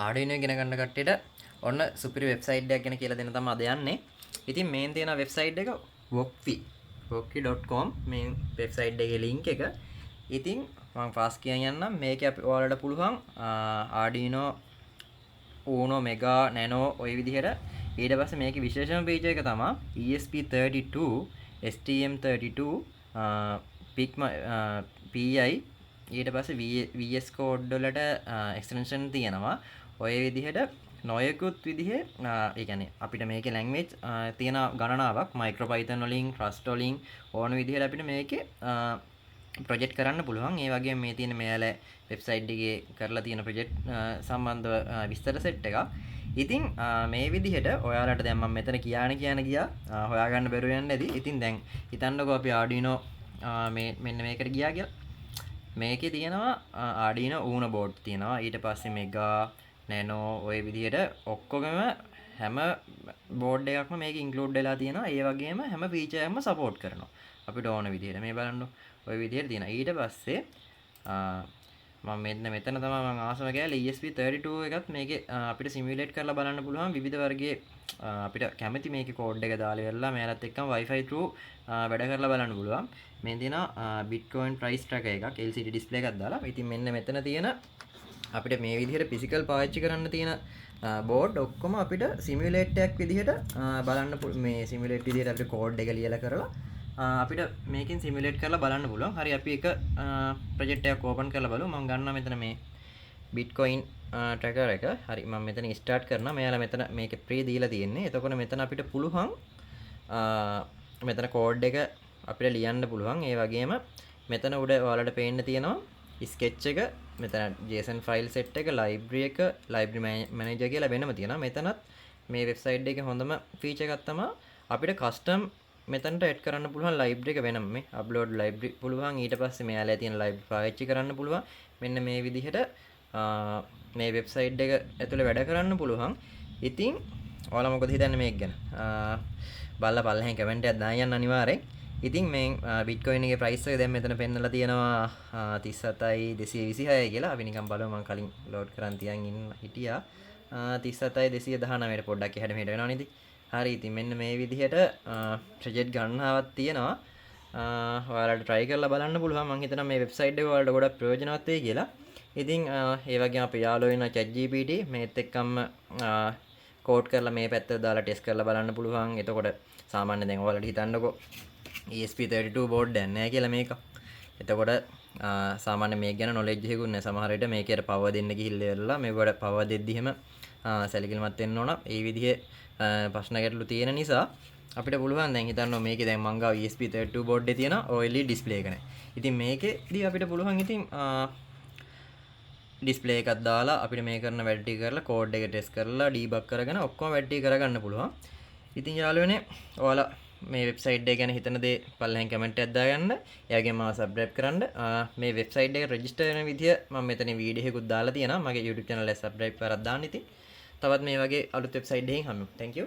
Arduino ඉගෙන ගන්න කට්ටියට ඔන්න සුපිරි වෙබ්සයිට් එකක් ගැන කියලා දෙන්න තමයි අද යන්නේ. ඉතින් මේන් තියෙන වෙබ්සයිට් එක wokwi.com මේ වෙබ්සයිට් එකේ link එක. ඉතින් මම ෆාස්ට් කියන් යන්නම්. මේකේ අපි ඔයාලට පුළුවන් Arduino Uno Mega Nano ඔය විදිහට ඊට පස්සේ මේකේ විශේෂම feature එක තමයි ESP32 STM32 PI ඊට පස්සේ VS code වලට extension තියෙනවා. ඔය විදිහට නොයෙකුත් විදිහේ ඒ කියන්නේ අපිට මේකේ language තියෙන ගණනාවක් micropython වලින් rust වලින් ඕන විදිහට අපිට මේකේ project කරන්න පුළුවන්. ඒ වගේම මේ තියෙන මෙයාලා website එකේ කරලා තියෙන project සම්බන්ධව විස්තර set එකක්. ඉතින් මේ විදිහට ඔයාලට දැන් මම මෙතන කියන ගියා හොයාගන්න බැරුව යන්නේ නැති. ඉතින් දැන් හිතන්නකෝ අපි Arduino මෙන්න මේකට ගියා කියලා. මේකේ තියෙනවා Arduino Uno board තියෙනවා. ඊට පස්සේ Mega Nano ඔය විදිහට ඔක්කොගම හැම board එකක්ම මේකේ include වෙලා තියෙනවා. ඒ වගේම හැම feature එකක්ම support කරනවා. අපිට ඕන විදිහට මේ බලන්න ඔය විදිහට තියෙනවා. ඊට පස්සේ මම මෙතන තමයි මම ආසම ගෑලා ESP32 එකත් මේකේ අපිට simulate කරලා බලන්න පුළුවන් විවිධ වර්ගයේ අපිට කැමති මේකේ code එක දාලා ඉවරලා මෙයාලත් එක්කම Wi-Fi through වැඩ කරලා බලන්න පුළුවන්. මේ තියෙනවා Bitcoin price tracker එකක් LCD display එකක් දාලා. ඉතින් මෙන්න මෙතන තියෙන අපිට මේ විදිහට physical පාවිච්චි කරන්න තියෙන board ඔක්කොම අපිට simulate එකක් විදිහට බලන්න මේ simulate විදිහට අපිට code එක ලියලා කරලා අපිට මේකෙන් simulate කරලා බලන්න පුළුවන්. හරි අපි එක project එකක් open කරලා බලමු. මම ගන්නවා මෙතන මේ Bitcoin tracker එක. හරි මම මෙතන start කරනවා. මෙයාලා මෙතන මේකේ pre දීලා තියෙන්නේ. එතකොට මෙතන අපිට පුළුවන් මෙතන code එක අපිට ලියන්න පුළුවන්. ඒ වගේම මෙතන උඩ ඔයාලට පේන්න තියෙනවා sketch එක, මෙතන JSON file set එක, library එක, library manager කියලා වෙනම තියෙනවා. මෙතනත් මේ website එකේ හොඳම feature එකක් තමයි අපිට custom මෙතනට add කරන්න පුළුවන් library එක වෙනම මේ upload library පුළුවන්. ඊට පස්සේ මෙයාලා තියෙන library පාවිච්චි කරන්න පුළුවන්. මෙන්න මේ විදිහට මේ website එක ඇතුලේ වැඩ කරන්න පුළුවන්. ඉතින් ඔයාලා මොකද හිතන්නේ මේක ගැන? බලලා පල්ලෙන් comment එකක් දාන්න අනිවාර්යෙන්. ඉතින් මේ Bitcoin එකේ price එක දැන් මෙතන පෙන්නලා තියෙනවා 37226 කියලා. අපි නිකන් බලමු. මම කලින් load කරන් තියන් හිටියා 37219 ට පොඩ්ඩක් එහාට මෙහෙට වෙනවා නේද? හරි ඉතින් මෙන්න මේ විදිහට project ගණනාවක් තියෙනවා. ඔයාලට try කරලා බලන්න පුළුවන්. මම හිතනවා මේ website එක ඔයාලට ගොඩක් ප්‍රයෝජනවත් වෙයි කියලා. ඉතින් ඒ වගේම අපේ යාළුවෝ වෙන ChatGPT මේත් එක්කම කෝඩ් කරලා මේ පැත්තට දාලා ටෙස්ට් කරලා බලන්න පුළුවන්. එතකොට සාමාන්‍ය දැන් ඔයාලට හිතන්නකෝ ESP32 board දැන් නැහැ කියලා මේක. එතකොට සාමාන්‍ය මේක ගැන knowledge එකකුත් නැහැ. සමහර විට මේකේට power දෙන්න ගිහිල්ලා ඉවරලා මේකට power දෙද්දි එහෙම සැලකිලිමත් වෙන්න ඕන. ඒ විදිහේ ප්‍රශ්න ගැටලු තියෙන නිසා අපිට පුළුවන් දැන් හිතන්න මේකේ දැන් මං ගාව ESP32 board එකේ තියෙන OLED display එක නැහැ. ඉතින් මේකේදී අපිට පුළුවන් ඉතින් display එකක් දාලා අපිට මේ කරන වැඩ ටික කරලා code එක test කරලා debug කරගෙන ඔක්කොම වැඩ ටික කරගන්න පුළුවන්. ඉතින් යාළුවනේ ඔයාලා මේ website එක ගැන හිතන දේ පල්ලෙන් comment එකක් දාගන්න. ඒ වගේම මාව subscribe කරන්න. මේ website එක register වෙන විදිය මම මෙතන වීඩියෝ එකකුත් දාලා තියෙනවා. මගේ YouTube channel එක subscribe කරලා දාන්න ඉතින්. තවත් මේ වගේ අලුත් website එකකින් හම්බෙමු. Thank you.